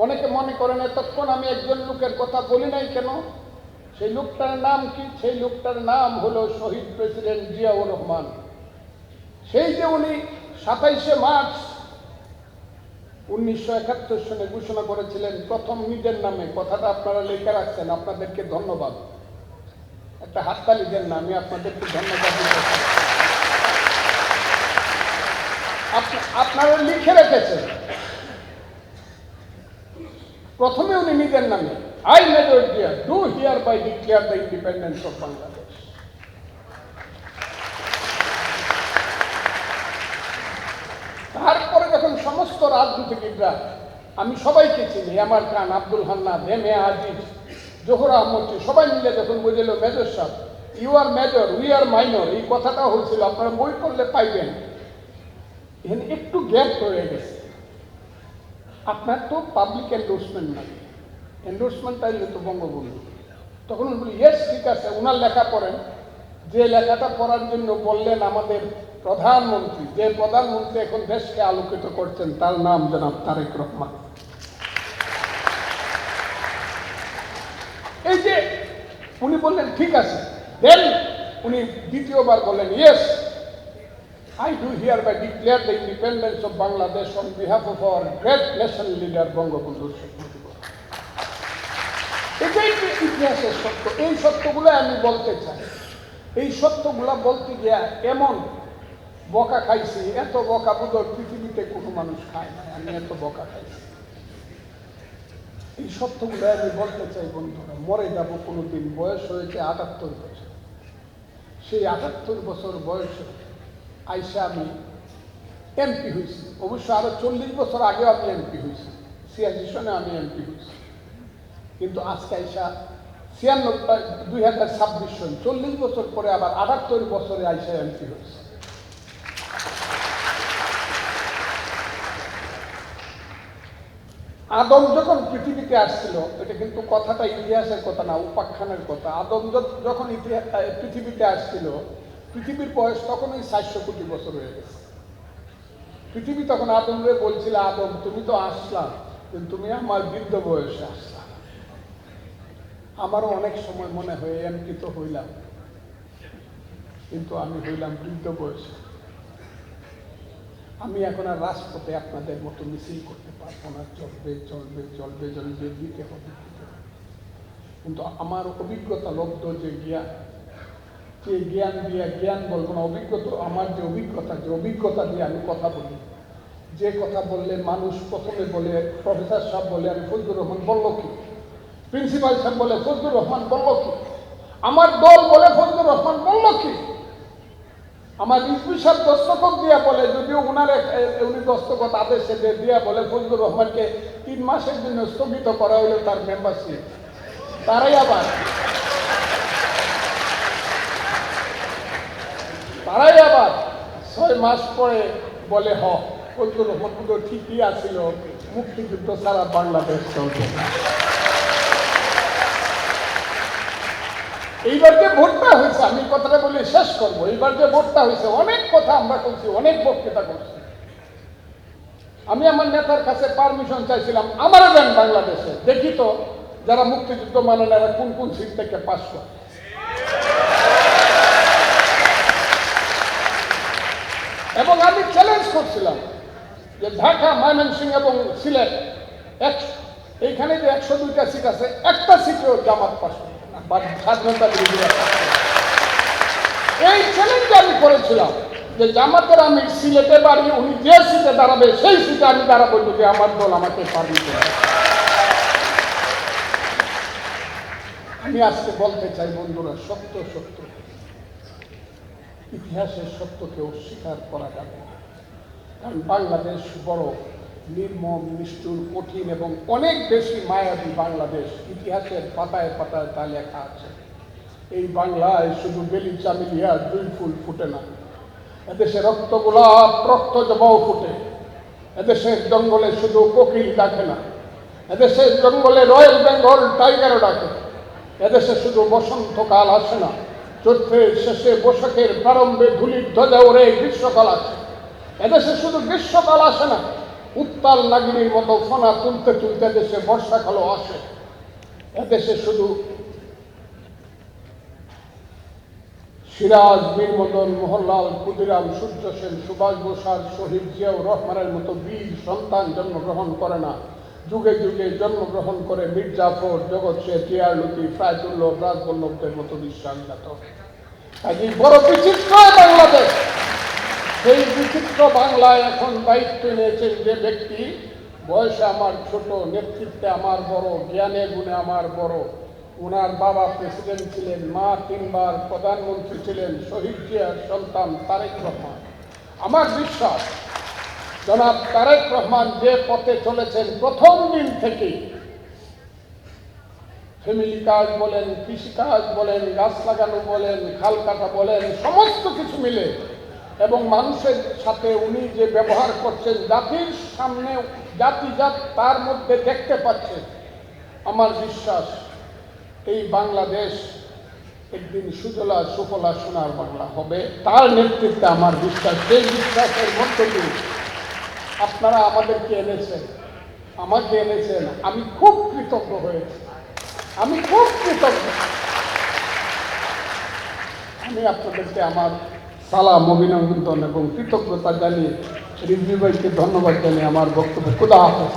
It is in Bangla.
অনেকে মনে করেন এতক্ষণ আমি একজন লোকের কথা বলি নাই কেন, সেই লোকটার নাম কি? সেই লোকটার নাম হলো শহীদ প্রেসিডেন্ট জিয়াউর রহমান। সেই যে উনি 27শে মার্চ 1971 সনে ঘোষণা করেছিলেন প্রথম নিজের নামে, কথাটা আপনারা লিখে রাখছেন, আপনাদেরকে ধন্যবাদ। একটা হাততালি দেন না, আমি আপনাদেরকে ধন্যবাদ দিতে চাই। আপনারা লিখে রেখেছেন প্রথমে উনি নিজের নামে, I major Zia do hereby declare the independence of Bangladesh. তারপরে যখন সমস্ত রাজনীতিবিদরা, আমি সবাইকে চিনি, M R Khan, Abdul Hannan, M A Aziz, Zahur Ahmad, সবাই মিলে যখন বুঝল মেজর সাহেব you are major we are minor, এই কথাটা হয়েছিল, আপনারা বই পড়লে পাইবেন। এখানে একটু গ্যাপ হয়ে গেছে। আপনার তো পাবলিক এন্ডোর্সমেন্ট নাই, এন্ডোর্সমেন্ট চাইলে তো বঙ্গবন্ধু। তখন উনি বলি ইয়েস ঠিক আছে, ওনার লেখা পড়েন। যে লেখাটা পড়ার জন্য বললেন আমাদের প্রধানমন্ত্রী, যে প্রধানমন্ত্রী এখন দেশকে আলোকিত করছেন, তার নাম জনাব তারেক রহমান। এই যে উনি বললেন ঠিক আছে, দেন উনি দ্বিতীয়বার বললেন yes I do hereby declare the independence of Bangladesh on behalf of our great national leader Bangabandhu Sheikh Mujibur Rahman. এটাই ইতিহাসের সত্য। এই সত্যগুলো আমি বলতে চাই। এই সত্যগুলো বলতে গিয়া এমন বকা খাইছি, এত বকা বোধহয় পৃথিবীতে কোনো মানুষ খায় না, আমি এত বকা খাইছি। এই সত্যগুলো আমি বলতে চাই বন্ধুরা, মরে যাব কোনোদিন। বয়স হয়েছে 78 বছর। সেই 78 বছর বয়সে আইসা আমি এমপি হয়েছি। অবশ্য আরো 40 বছর আগেও আমি এমপি হয়েছি, 86 সনে আমি এমপি হয়েছি। কিন্তু আজকে আইসা 2026 সন, 40 বছর পরে আবার 78 বছরে আইসা এমপি হয়েছে। আদম যখন পৃথিবীতে আসছিল, এটা কিন্তু কথাটা ইতিহাসের কথা না, উপাখ্যানের কথা। আদম যখন পৃথিবীতে আসছিল, পৃথিবীর বয়স তখন ওই 400 কোটি বছর হয়ে গেছে। পৃথিবী তখন আদমরে বলছিল, আদম তুমি তো আসলা, কিন্তু তুমি আমার বৃদ্ধ বয়সে আসলা। আমারও অনেক সময় মনে হয় এমপি তো হইলাম, কিন্তু আমি হইলাম বৃদ্ধ বয়সে। আমি এখন আর রাজপথে আপনাদের মতো মিছিল করতে পারবো না, চলবে চলবে চলবে চলবে, দিতে হবে। কিন্তু আমার অভিজ্ঞতা লব্ধ যে জ্ঞান, যে জ্ঞান দিয়ে, জ্ঞান বলবো না, অভিজ্ঞতা, আমার যে অভিজ্ঞতা দিয়ে আমি কথা বলি, যে কথা বললে মানুষ প্রথমে বলে, প্রফেসর সাহেব বলে আমি ফজলুর রহমান বলল কি, প্রিন্সিপাল সাহেব বলে ফজলুর রহমান বলল কি, আমার দল বলে ফজলুর রহমান বলল কি, আমার রিজভী সাহেব দস্তখত দিয়া বলে, যদিও উনি দস্তখত আদেশে দিয়া বলে ফজলুর রহমানকে 3 মাসের জন্য স্থগিত করা হলো তার মেম্বারশিপ। তারাই আবার 6 মাস পরে বলে ফজলুর রহমান তো ঠিকই আছিল, মুক্তিযুদ্ধ ছাড়া বাংলাদেশ চলবে না। এইবার যে ভোটটা হয়েছে, আমি কথাটা বলে শেষ করবো, এইবার যে ভোটটা হয়েছে, অনেক কথা আমরা করছি, অনেক বক্তৃতা করছি। আমি আমার নেতার কাছে পারমিশন চাইছিলাম, আমারও দেন বাংলাদেশে, দেখি তো যারা মুক্তিযুদ্ধ মানে না, কোন কোন সিট থেকে পাস করে। এবং আমি চ্যালেঞ্জ করছিলাম যে ঢাকা, ময়মনসিংহ এবং সিলেট, এইখানে যে 102টা সিট আছে, একটা সিটেও জামাত পাস করে না, বা স্বাধীনতা বিরোধীরা। এই চ্যালেঞ্জ আমি করেছিলাম যে জামাতের আমি সিলেটে বাড়ি, উনি যে সিটে দাঁড়াবে সেই সিটে আমি দাঁড়াবো, যদি আমার দল আমাকে পারমিশন দেয়। আমি আজকে বলতে চাই বন্ধুরা, সত্য সত্য, ইতিহাসের সত্যকে অস্বীকার করা যাবে না। কারণ বাংলাদেশ বড় নির্মম, নিষ্ঠুর, কঠিন এবং অনেক বেশি মায়াবী বাংলাদেশ। ইতিহাসের পাতায় পাতায় তা লেখা আছে। এই বাংলায় শুধু বেলি চামেলিয়া 2 ফুল ফুটে না, এদেশে রক্ত গোলাপ, রক্ত জবাও ফুটে। এদেশের জঙ্গলে শুধু কোকিল ডাকে না, এদেশের জঙ্গলে রয়্যাল বেঙ্গল টাইগারও ডাকে। এদেশে শুধু বসন্তকাল আসে না, চৈত্রের শেষে বৈশাখের প্রারম্ভে ধুলির ধ্বজা ওড়ে গ্রীষ্মকাল আসে। এদেশে শুধু গ্রীষ্মকাল আসে না, উত্তাল নাগিনীর মতো ফনা তুলতে তুলতে দেশে বর্ষাকালও আসে। এদেশে শুধু সিরাজ, বীর মদন, মোহনলাল, ক্ষুদিরাম, সূর্য সেন, সুভাষ বোসার, শহীদ জিয়াউর রহমানের মতো বীর সন্তান জন্মগ্রহণ করে না, যুগে যুগে জন্মগ্রহণ করে মীর জাফর, জগৎ শেখ, টিআর লতিফ, ফ্রায়তুল্লাহ, রাজবল্লভদের মতো বিশ্বাসঘাতক। কাজে বড় বিচিত্র বাংলাদেশ। সেই বিচিত্র বাংলায় এখন দায়িত্ব নিয়েছেন যে ব্যক্তি, বয়সে আমার ছোট, নেতৃত্বে আমার বড়, জ্ঞানে গুণে আমার বড়। ওনার বাবা প্রেসিডেন্ট ছিলেন, মা 3 বার প্রধানমন্ত্রী ছিলেন, শহীদ জিয়ার সন্তান তারেক রহমান। আমার বিশ্বাস জনাব তারেক রহমান যে পথে চলেছেন প্রথম দিন থেকেই, ফ্যামিলি কাজ বলেন, কৃষিকাজ বলেন, গাছ লাগানো বলেন, খাল কাটা বলেন, সমস্ত কিছু মিলে এবং মানুষের সাথে উনি যে ব্যবহার করছেন, জাতির সামনে জাতিজাত তার মধ্যে দেখতে পাচ্ছে। আমার বিশ্বাস এই বাংলাদেশ একদিন সুজলা সুফলা সোনার বাংলা হবে। তার নেতৃত্বে আমার বিশ্বাস। সেই বিশ্বাসের মধ্য দিয়ে আপনারা আমাদেরকে এনেছেন, আমাকে এনেছেন। আমি খুব কৃতজ্ঞ হয়েছি, আমি খুব কৃতজ্ঞ। আমি আপনাদেরকে আমার সালাম, অভিনন্দন এবং কৃতজ্ঞতা জানিয়ে রিজভী ভাইকে ধন্যবাদ জানিয়ে আমার বক্তব্য। খুদা হাফেজ।